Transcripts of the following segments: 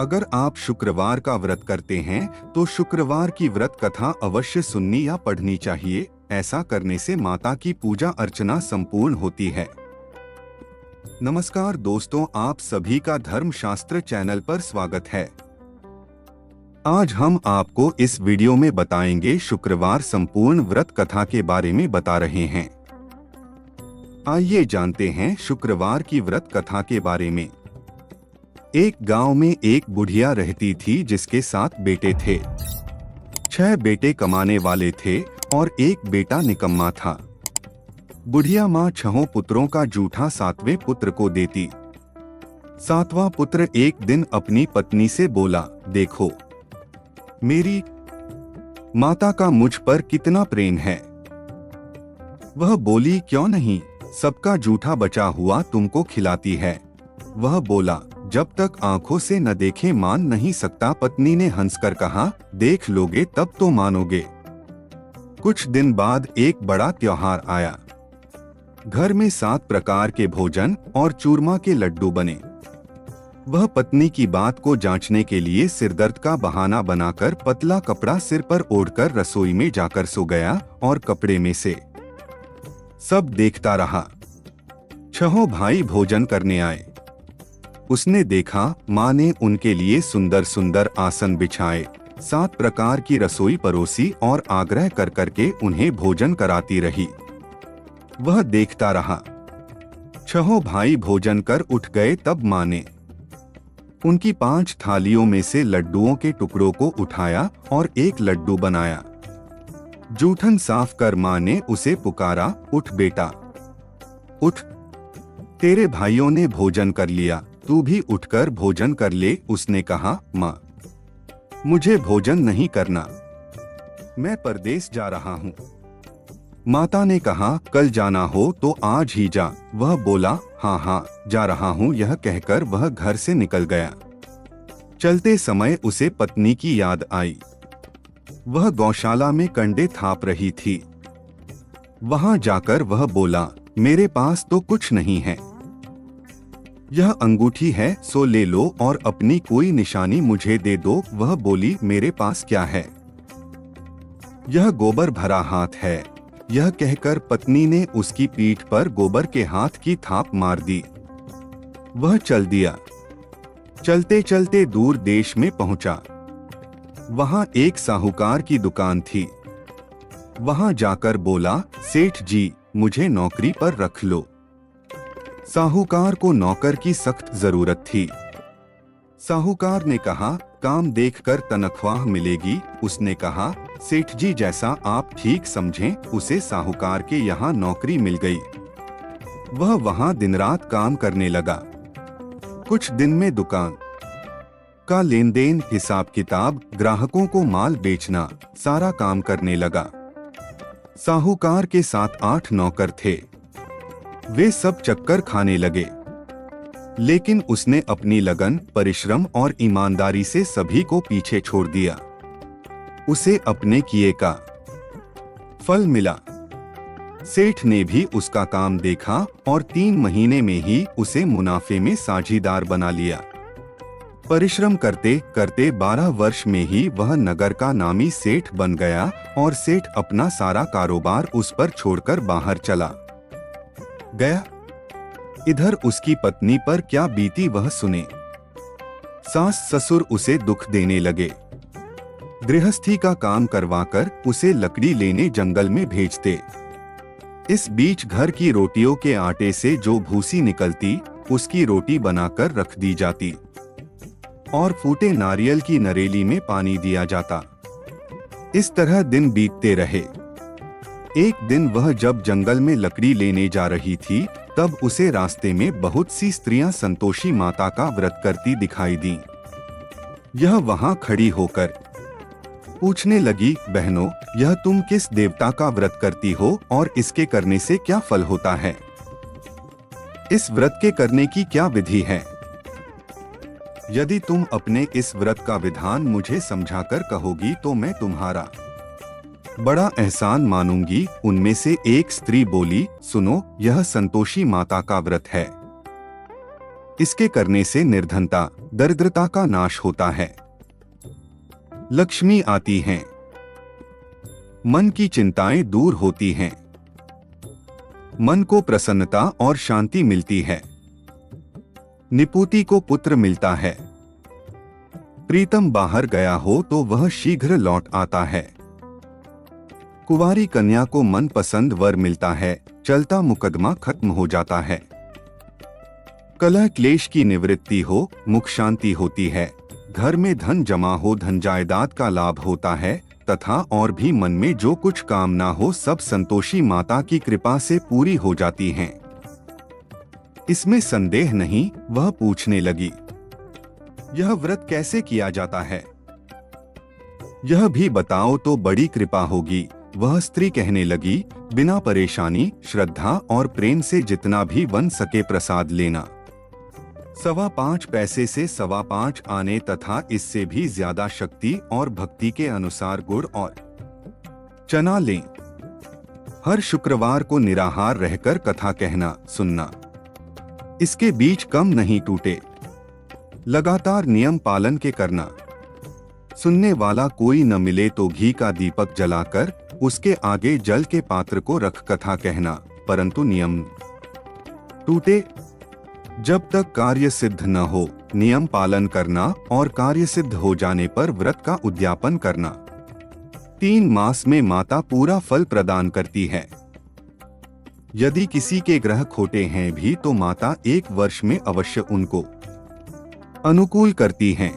अगर आप शुक्रवार का व्रत करते हैं तो शुक्रवार की व्रत कथा अवश्य सुननी या पढ़नी चाहिए। ऐसा करने से माता की पूजा अर्चना संपूर्ण होती है। नमस्कार दोस्तों, आप सभी का धर्मशास्त्र चैनल पर स्वागत है। आज हम आपको इस वीडियो में बताएंगे शुक्रवार संपूर्ण व्रत कथा के बारे में बता रहे हैं। आइए जानते हैं शुक्रवार की व्रत कथा के बारे में। एक गांव में एक बुढ़िया रहती थी जिसके 7 बेटे थे। 6 बेटे कमाने वाले थे और एक बेटा निकम्मा था। बुढ़िया माँ 6 पुत्रों का जूठा 7वें पुत्र को देती। 7वां पुत्र एक दिन अपनी पत्नी से बोला, देखो मेरी माता का मुझ पर कितना प्रेम है। वह बोली, क्यों नहीं, सबका जूठा बचा हुआ तुमको खिलाती है। वह बोला, जब तक आंखों से न देखे मान नहीं सकता। पत्नी ने हंसकर कहा, देख लोगे तब तो मानोगे। कुछ दिन बाद एक बड़ा त्योहार आया। घर में 7 प्रकार के भोजन और चूरमा के लड्डू बने। वह पत्नी की बात को जांचने के लिए सिरदर्द का बहाना बनाकर पतला कपड़ा सिर पर ओढ़कर रसोई में जाकर सो गया और कपड़े में से सब देखता रहा। 6 भाई भोजन करने आए। उसने देखा माँ ने उनके लिए सुंदर सुंदर आसन बिछाए, 7 प्रकार की रसोई परोसी और आग्रह कर करके उन्हें भोजन कराती रही। वह देखता रहा। 6 भाई भोजन कर उठ गए। तब माँ ने उनकी 5 थालियों में से लड्डुओं के टुकड़ों को उठाया और एक लड्डू बनाया। जूठन साफ कर माँ ने उसे पुकारा, उठ बेटा उठ, तेरे भाइयों ने भोजन कर लिया, तू भी उठकर भोजन कर ले। उसने कहा, माँ मुझे भोजन नहीं करना, मैं परदेश जा रहा हूँ। माता ने कहा, कल जाना हो तो आज ही जा। वह बोला, हाँ हाँ जा रहा हूँ। यह कहकर वह घर से निकल गया। चलते समय उसे पत्नी की याद आई। वह गौशाला में कंडे थाप रही थी। वहां जाकर वह बोला, मेरे पास तो कुछ नहीं है। यह अंगूठी है, सो ले लो और अपनी कोई निशानी मुझे दे दो। वह बोली, मेरे पास क्या है, यह गोबर भरा हाथ है। यह कहकर पत्नी ने उसकी पीठ पर गोबर के हाथ की थाप मार दी। वह चल दिया। चलते चलते दूर देश में पहुंचा। वहां एक साहूकार की दुकान थी। वहां जाकर बोला, सेठ जी मुझे नौकरी पर रख लो। साहूकार को नौकर की सख्त जरूरत थी। साहूकार ने कहा, काम देखकर तनख्वाह मिलेगी। उसने कहा, सेठ जी जैसा आप ठीक समझें। उसे साहूकार के यहाँ नौकरी मिल गई। वह वहां दिन रात काम करने लगा। कुछ दिन में दुकान का लेन देन, हिसाब किताब, ग्राहकों को माल बेचना, सारा काम करने लगा। साहूकार के 7-8 नौकर थे। वे सब चक्कर खाने लगे, लेकिन उसने अपनी लगन, परिश्रम और ईमानदारी से सभी को पीछे छोड़ दिया। उसे अपने किए का फल मिला। सेठ ने भी उसका काम देखा और 3 महीने में ही उसे मुनाफे में साझीदार बना लिया। परिश्रम करते करते 12 वर्ष में ही वह नगर का नामी सेठ बन गया और सेठ अपना सारा कारोबार उस पर छोड़कर बाहर चला गया। इधर उसकी पत्नी पर क्या बीती वह सुने। सास ससुर उसे दुख देने लगे। गृहस्थी का काम करवाकर उसे लकड़ी लेने जंगल में भेजते। इस बीच घर की रोटियों के आटे से जो भूसी निकलती, उसकी रोटी बनाकर रख दी जाती और फूटे नारियल की नरेली में पानी दिया जाता। इस तरह दिन बीतते रहे। एक दिन वह जब जंगल में लकड़ी लेने जा रही थी, तब उसे रास्ते में बहुत सी स्त्रियां संतोषी माता का व्रत करती दिखाई दी। यह वहां खड़ी होकर पूछने लगी, बहनों यह तुम किस देवता का व्रत करती हो और इसके करने से क्या फल होता है? इस व्रत के करने की क्या विधि है? यदि तुम अपने इस व्रत का विधान मुझे समझाकर कहोगी तो मैं तुम्हारा बड़ा एहसान मानूंगी। उनमें से एक स्त्री बोली, सुनो, यह संतोषी माता का व्रत है। इसके करने से निर्धनता, दरिद्रता का नाश होता है। लक्ष्मी आती हैं। मन की चिंताएं दूर होती हैं। मन को प्रसन्नता और शांति मिलती है। निपुति को पुत्र मिलता है। प्रीतम बाहर गया हो तो वह शीघ्र लौट आता है। कुंवारी कन्या को मनपसंद वर मिलता है। चलता मुकदमा खत्म हो जाता है। कलह क्लेश की निवृत्ति हो, मुख शांति होती है। घर में धन जमा हो, धन जायदाद का लाभ होता है तथा और भी मन में जो कुछ कामना हो सब संतोषी माता की कृपा से पूरी हो जाती हैं। इसमें संदेह नहीं। वह पूछने लगी, यह व्रत कैसे किया जाता है? यह भी बताओ तो बड़ी कृपा होगी। वह स्त्री कहने लगी, बिना परेशानी, श्रद्धा और प्रेम से जितना भी बन सके प्रसाद लेना। 5.25 पैसे से 5.25 आने तथा इससे भी ज्यादा शक्ति और भक्ति के अनुसार गुड़ और चना लें। हर शुक्रवार को निराहार रहकर कथा कहना सुनना। इसके बीच कम नहीं टूटे। लगातार नियम पालन के करना। सुनने वाला कोई न मिले तो घी का दीपक जलाकर उसके आगे जल के पात्र को रख कथा कहना, परंतु नियम टूटे। जब तक कार्य सिद्ध न हो नियम पालन करना और कार्य सिद्ध हो जाने पर व्रत का उद्यापन करना। 3 मास में माता पूरा फल प्रदान करती है। यदि किसी के ग्रह खोटे हैं भी तो माता 1 वर्ष में अवश्य उनको अनुकूल करती हैं।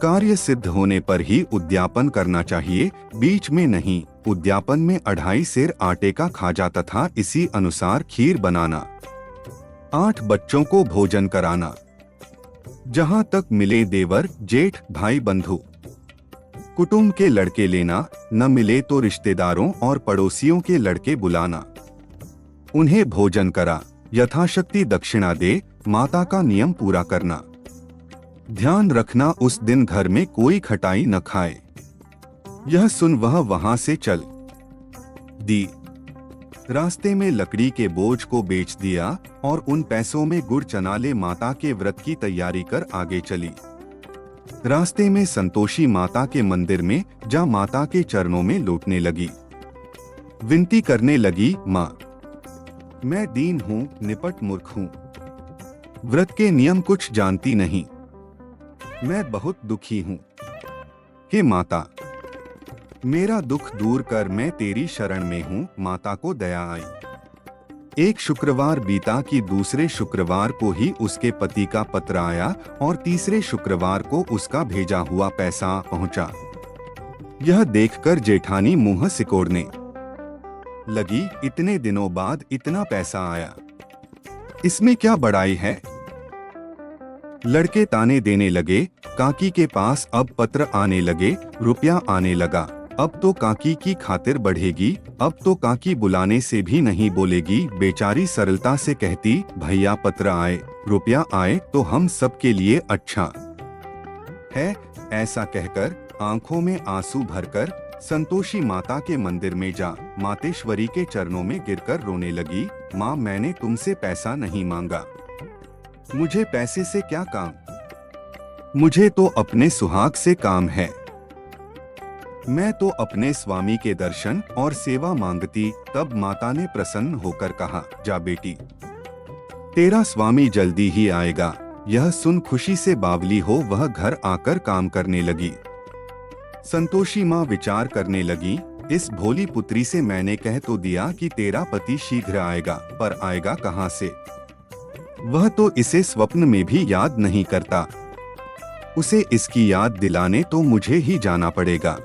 कार्य सिद्ध होने पर ही उद्यापन करना चाहिए, बीच में नहीं। उद्यापन में 2.5 सेर आटे का खाजा तथा इसी अनुसार खीर बनाना। 8 बच्चों को भोजन कराना। जहां तक मिले देवर, जेठ, भाई, बंधु, कुटुंब के लड़के लेना, न मिले तो रिश्तेदारों और पड़ोसियों के लड़के बुलाना। उन्हें भोजन करा, यथाशक्ति दक्षिणा दे, माता का नियम पूरा करना। ध्यान रखना उस दिन घर में कोई खटाई न खाए। यह सुन वह वहां से चल दी। रास्ते में लकड़ी के बोझ को बेच दिया और उन पैसों में गुड़ चना ले माता के व्रत की तैयारी कर आगे चली। रास्ते में संतोषी माता के मंदिर में जा माता के चरणों में लौटने लगी। विनती करने लगी, माँ मैं दीन हूँ, निपट मूर्ख हूँ, व्रत के नियम कुछ जानती नहीं, मैं बहुत दुखी हूँ। हे माता मेरा दुख दूर कर, मैं तेरी शरण में हूँ। माता को दया आई। एक शुक्रवार बीता कि दूसरे शुक्रवार को ही उसके पति का पत्र आया और तीसरे शुक्रवार को उसका भेजा हुआ पैसा पहुंचा। यह देखकर जेठानी मुंह सिकोड़ने लगी, इतने दिनों बाद इतना पैसा आया, इसमें क्या बड़ाई है? लड़के ताने देने लगे। काकी के पास अब पत्र आने लगे, रुपया आने लगा। अब तो काकी की खातिर बढ़ेगी, अब तो काकी बुलाने से भी नहीं बोलेगी। बेचारी सरलता से कहती, भैया पत्र आए, रुपया आए तो हम सब के लिए अच्छा है। ऐसा कहकर आंखों में आंसू भरकर संतोषी माता के मंदिर में जा मातेश्वरी के चरणों में गिरकर रोने लगी। माँ मैंने तुमसे पैसा नहीं मांगा, मुझे पैसे से क्या काम, मुझे तो अपने सुहाग से काम है। मैं तो अपने स्वामी के दर्शन और सेवा मांगती। तब माता ने प्रसन्न होकर कहा, जा बेटी तेरा स्वामी जल्दी ही आएगा। यह सुन खुशी से बावली हो वह घर आकर काम करने लगी। संतोषी माँ विचार करने लगी, इस भोली पुत्री से मैंने कह तो दिया कि तेरा पति शीघ्र आएगा, पर आएगा कहाँ से? वह तो इसे स्वप्न में भी याद नहीं करता। उसे इसकी याद दिलाने तो मुझे ही जाना पड़ेगा।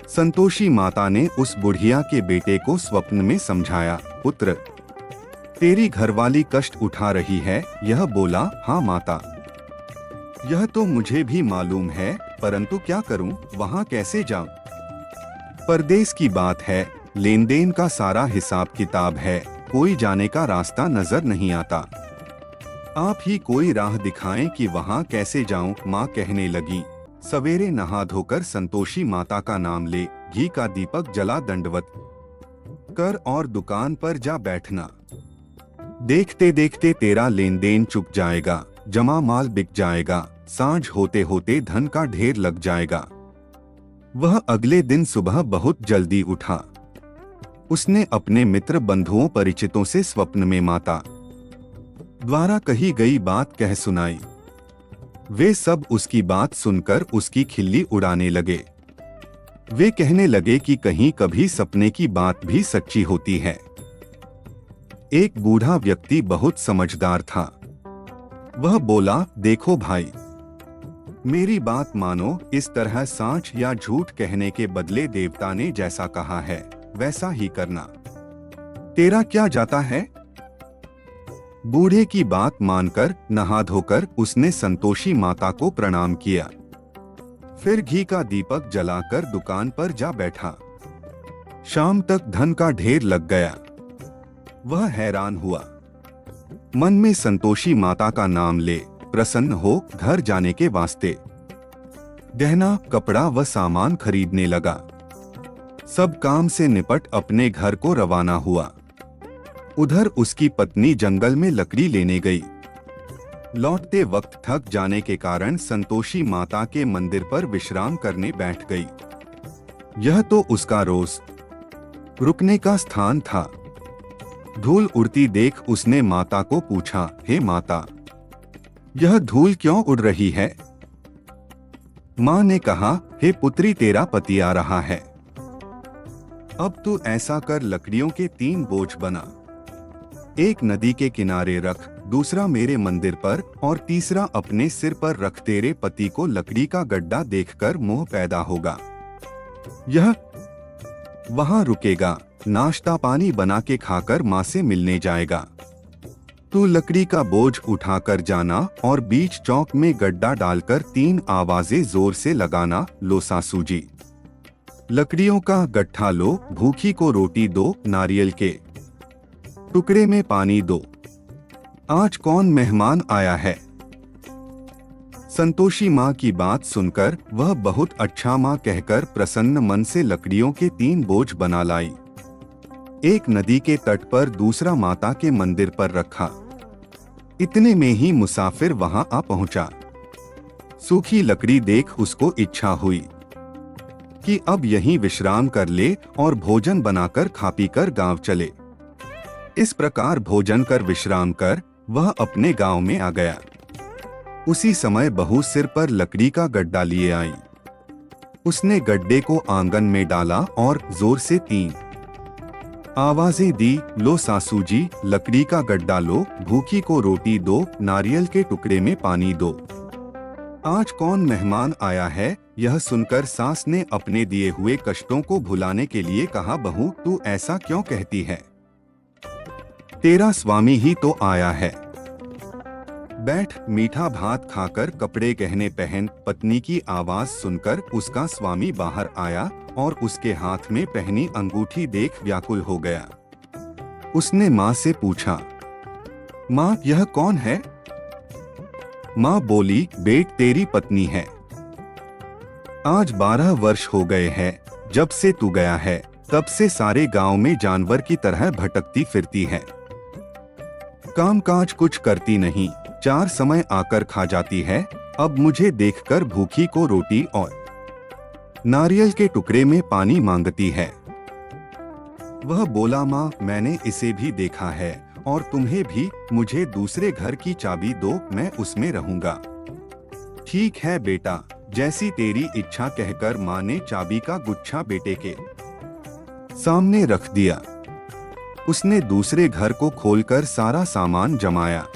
संतोषी माता ने उस बुढ़िया के बेटे को स्वप्न में समझाया, पुत्र तेरी घरवाली कष्ट उठा रही है। यह बोला, हाँ माता यह तो मुझे भी मालूम है, परंतु क्या करूं, वहां कैसे जाऊं? परदेश की बात है, लेन देन का सारा हिसाब किताब है, कोई जाने का रास्ता नजर नहीं आता। आप ही कोई राह दिखाएं कि वहां कैसे जाऊं। माँ कहने लगी, सवेरे नहा धोकर संतोषी माता का नाम ले, घी का दीपक जला दंडवत कर और दुकान पर जा बैठना। देखते देखते तेरा लेन देन चुक जाएगा, जमा माल बिक जाएगा, सांझ होते होते धन का ढेर लग जाएगा। वह अगले दिन सुबह बहुत जल्दी उठा। उसने अपने मित्र बंधुओं परिचितों से स्वप्न में माता द्वारा कही गई बात कह सुनाई। वे सब उसकी बात सुनकर उसकी खिल्ली उड़ाने लगे। वे कहने लगे कि कहीं कभी सपने की बात भी सच्ची होती है। एक बूढ़ा व्यक्ति बहुत समझदार था। वह बोला, देखो भाई, मेरी बात मानो, इस तरह सांच या झूठ कहने के बदले देवता ने जैसा कहा है वैसा ही करना। तेरा क्या जाता है? बूढ़े की बात मानकर नहा धोकर उसने संतोषी माता को प्रणाम किया। फिर घी का दीपक जलाकर दुकान पर जा बैठा। शाम तक धन का ढेर लग गया। वह हैरान हुआ। मन में संतोषी माता का नाम ले प्रसन्न हो घर जाने के वास्ते गहना, कपड़ा व सामान खरीदने लगा। सब काम से निपट अपने घर को रवाना हुआ। उधर उसकी पत्नी जंगल में लकड़ी लेने गई। लौटते वक्त थक जाने के कारण संतोषी माता के मंदिर पर विश्राम करने बैठ गई। यह तो उसका रोज रुकने का स्थान था। धूल उड़ती देख उसने माता को पूछा, हे माता, यह धूल क्यों उड़ रही है? माँ ने कहा, हे पुत्री, तेरा पति आ रहा है। अब तू ऐसा कर, लकड़ियों के 3 बोझ बना। एक नदी के किनारे रख, दूसरा मेरे मंदिर पर और तीसरा अपने सिर पर रख। तेरे पति को लकड़ी का गड्ढा देखकर मोह पैदा होगा। यह वहां रुकेगा, नाश्ता पानी बना के खाकर माँ से मिलने जाएगा। तू लकड़ी का बोझ उठाकर जाना और बीच चौक में गड्ढा डालकर 3 आवाजें जोर से लगाना, लो सासू जी, लकड़ियों का गट्ठा लो, भूखी को रोटी दो, नारियल के टुकड़े में पानी दो। आज कौन मेहमान आया है? संतोषी माँ की बात सुनकर वह बहुत अच्छा माँ कहकर प्रसन्न मन से लकड़ियों के 3 बोझ बना लाई। एक नदी के तट पर, दूसरा माता के मंदिर पर रखा। इतने में ही मुसाफिर वहां आ पहुंचा। सूखी लकड़ी देख उसको इच्छा हुई कि अब यहीं विश्राम कर ले और भोजन बनाकर खा पी कर गाँव चले। इस प्रकार भोजन कर विश्राम कर वह अपने गांव में आ गया। उसी समय बहू सिर पर लकड़ी का गड्ढा लिए आई। उसने गड्ढे को आंगन में डाला और जोर से 3 आवाजें दी, लो सासू जी, लकड़ी का गड्ढा लो, भूखी को रोटी दो, नारियल के टुकड़े में पानी दो। आज कौन मेहमान आया है? यह सुनकर सास ने अपने दिए हुए कष्टों को भुलाने के लिए कहा, बहू तू ऐसा क्यों कहती है? तेरा स्वामी ही तो आया है। बैठ, मीठा भात खाकर कपड़े गहने पहन। पत्नी की आवाज सुनकर उसका स्वामी बाहर आया और उसके हाथ में पहनी अंगूठी देख व्याकुल हो गया। उसने माँ से पूछा, माँ यह कौन है? माँ बोली, बेट तेरी पत्नी है। आज 12 वर्ष हो गए हैं जब से तू गया है, तब से सारे गांव में जानवर की तरह भटकती फिरती है। कामकाज कुछ करती नहीं, 4 समय आकर खा जाती है। अब मुझे देखकर भूखी को रोटी और नारियल के टुकड़े में पानी मांगती है। वह बोला, माँ मैंने इसे भी देखा है और तुम्हें भी। मुझे दूसरे घर की चाबी दो, मैं उसमें रहूंगा। ठीक है बेटा, जैसी तेरी इच्छा, कहकर माँ ने चाबी का गुच्छा बेटे के सामने रख दिया। उसने दूसरे घर को खोलकर सारा सामान जमाया।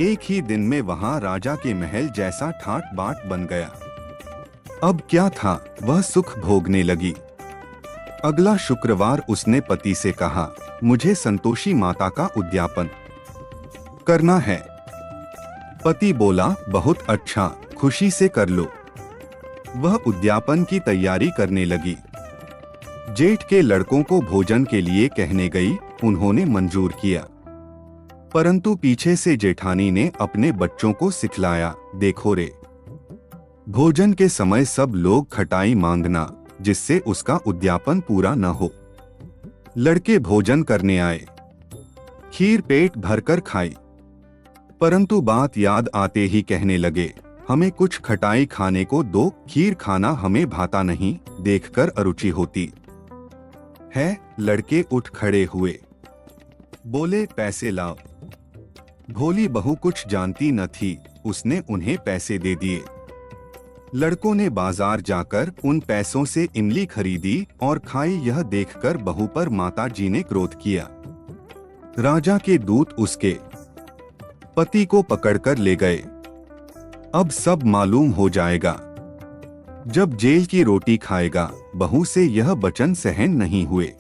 एक ही दिन में वहां राजा के महल जैसा ठाट बाट बन गया। अब क्या था, वह सुख भोगने लगी। अगला शुक्रवार उसने पति से कहा, मुझे संतोषी माता का उद्यापन करना है। पति बोला, बहुत अच्छा, खुशी से कर लो। वह उद्यापन की तैयारी करने लगी। जेठ के लड़कों को भोजन के लिए कहने गई, उन्होंने मंजूर किया। परंतु पीछे से जेठानी ने अपने बच्चों को सिखलाया, देखो रे, भोजन के समय सब लोग खटाई मांगना, जिससे उसका उद्यापन पूरा न हो। लड़के भोजन करने आए। खीर पेट भरकर खाई, परंतु बात याद आते ही कहने लगे, हमें कुछ खटाई खाने को दो, खीर खाना हमें भाता नहीं, देखकर अरुचि होती है। लड़के उठ खड़े हुए, बोले पैसे लाओ। भोली बहू कुछ जानती न थी, उसने उन्हें पैसे दे दिए। लड़कों ने बाजार जाकर उन पैसों से इमली खरीदी और खाई। यह देखकर बहू पर माता जी ने क्रोध किया। राजा के दूत उसके पति को पकड़कर ले गए। अब सब मालूम हो जाएगा। जब जेल की रोटी खाएगा। बहू से यह वचन सहन नहीं हुए।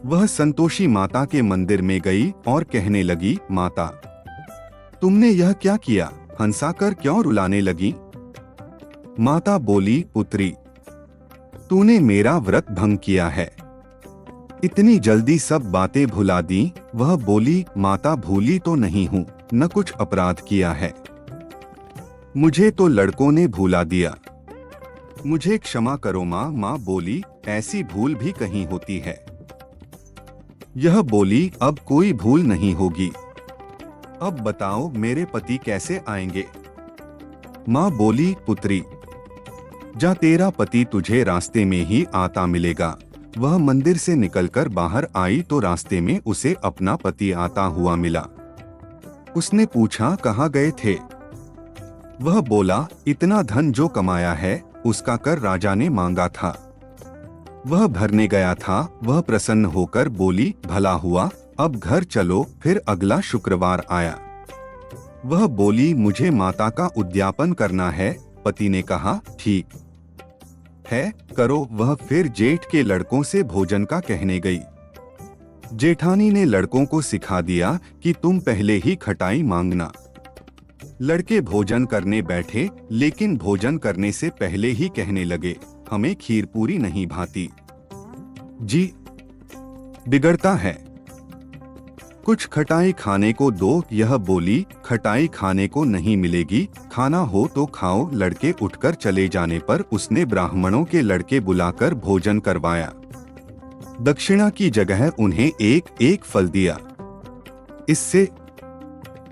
वह संतोषी माता के मंदिर में गई और कहने लगी, माता तुमने यह क्या किया, हंसाकर क्यों रुलाने लगी? माता बोली, पुत्री तूने मेरा व्रत भंग किया है, इतनी जल्दी सब बातें भुला दी। वह बोली, माता भूली तो नहीं हूँ, न कुछ अपराध किया है, मुझे तो लड़कों ने भूला दिया, मुझे क्षमा करो माँ। माँ बोली, ऐसी भूल भी कहीं होती है। यह बोली, अब कोई भूल नहीं होगी। अब बताओ मेरे पति कैसे आएंगे? माँ बोली, पुत्री जा, तेरा पति तुझे रास्ते में ही आता मिलेगा। वह मंदिर से निकलकर बाहर आई तो रास्ते में उसे अपना पति आता हुआ मिला। उसने पूछा, कहाँ गए थे? वह बोला, इतना धन जो कमाया है उसका कर राजा ने मांगा था, वह भरने गया था। वह प्रसन्न होकर बोली, भला हुआ, अब घर चलो। फिर अगला शुक्रवार आया। वह बोली, मुझे माता का उद्यापन करना है। पति ने कहा, ठीक है, करो। वह फिर जेठ के लड़कों से भोजन का कहने गई। जेठानी ने लड़कों को सिखा दिया कि तुम पहले ही खटाई मांगना। लड़के भोजन करने बैठे, लेकिन भोजन करने से पहले ही कहने लगे, हमें खीर पूरी नहीं भाती जी, बिगड़ता है, कुछ खटाई खाने को दो। यह बोली, खटाई खाने को नहीं मिलेगी, खाना हो तो खाओ। लड़के उठकर चले जाने पर उसने ब्राह्मणों के लड़के बुलाकर भोजन करवाया। दक्षिणा की जगह उन्हें एक एक फल दिया। इससे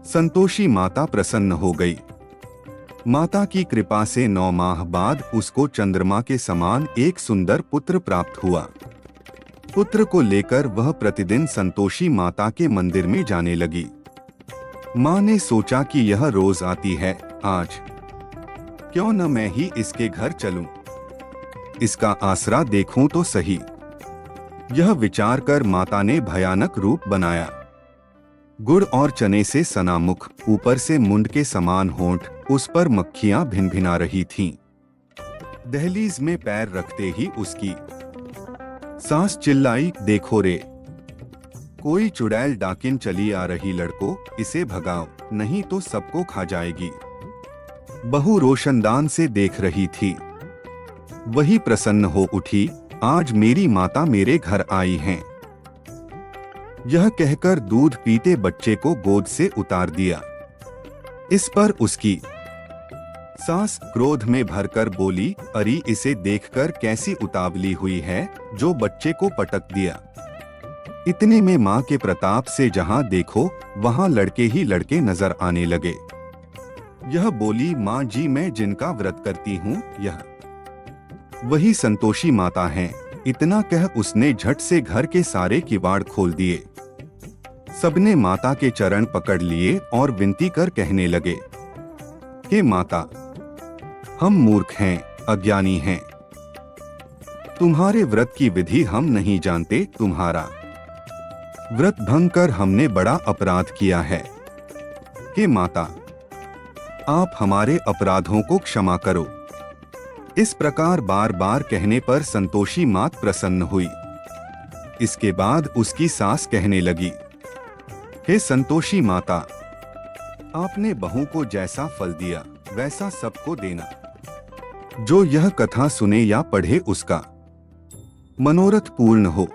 संतोषी माता प्रसन्न हो गई। माता की कृपा से 9 माह बाद उसको चंद्रमा के समान एक सुंदर पुत्र प्राप्त हुआ। पुत्र को लेकर वह प्रतिदिन संतोषी माता के मंदिर में जाने लगी। माँ ने सोचा कि यह रोज आती है, आज क्यों न मैं ही इसके घर चलूं, इसका आसरा देखूं तो सही। यह विचार कर माता ने भयानक रूप बनाया। गुड़ और चने से सना मुख, ऊपर से मुंड के समान होंठ, उस पर मक्खियां भिनभिना रही थीं। दहलीज में पैर रखते ही उसकी सास चिल्लाई, देखो रे, कोई चुड़ैल डाकिन चली आ रही, लड़को इसे भगाओ, नहीं तो सबको खा जाएगी। बहू रोशनदान से देख रही थी। वही प्रसन्न हो उठी, आज मेरी माता मेरे घर आई हैं। यह कहकर दूध पीते बच्चे को गोद से उतार दिया। इस पर उसकी सास क्रोध में भरकर बोली, अरे इसे देखकर कैसी उतावली हुई है, जो बच्चे को पटक दिया। इतने में माँ के प्रताप से जहाँ देखो वहाँ लड़के ही लड़के नजर आने लगे। यह बोली, माँ जी मैं जिनका व्रत करती हूँ यह वही संतोषी माता हैं। इतना कह उसने झट से घर के सारे किवाड़ खोल दिए। सबने माता के चरण पकड़ लिए और विनती कर कहने लगे, हे माता, हम मूर्ख हैं, अज्ञानी हैं, तुम्हारे व्रत की विधि हम नहीं जानते, तुम्हारा व्रत भंग कर हमने बड़ा अपराध किया है। हे माता, आप हमारे अपराधों को क्षमा करो। इस प्रकार बार बार कहने पर संतोषी मात प्रसन्न हुई। इसके बाद उसकी सास कहने लगी, हे संतोषी माता, आपने बहू को जैसा फल दिया वैसा सबको देना। जो यह कथा सुने या पढ़े उसका मनोरथ पूर्ण हो।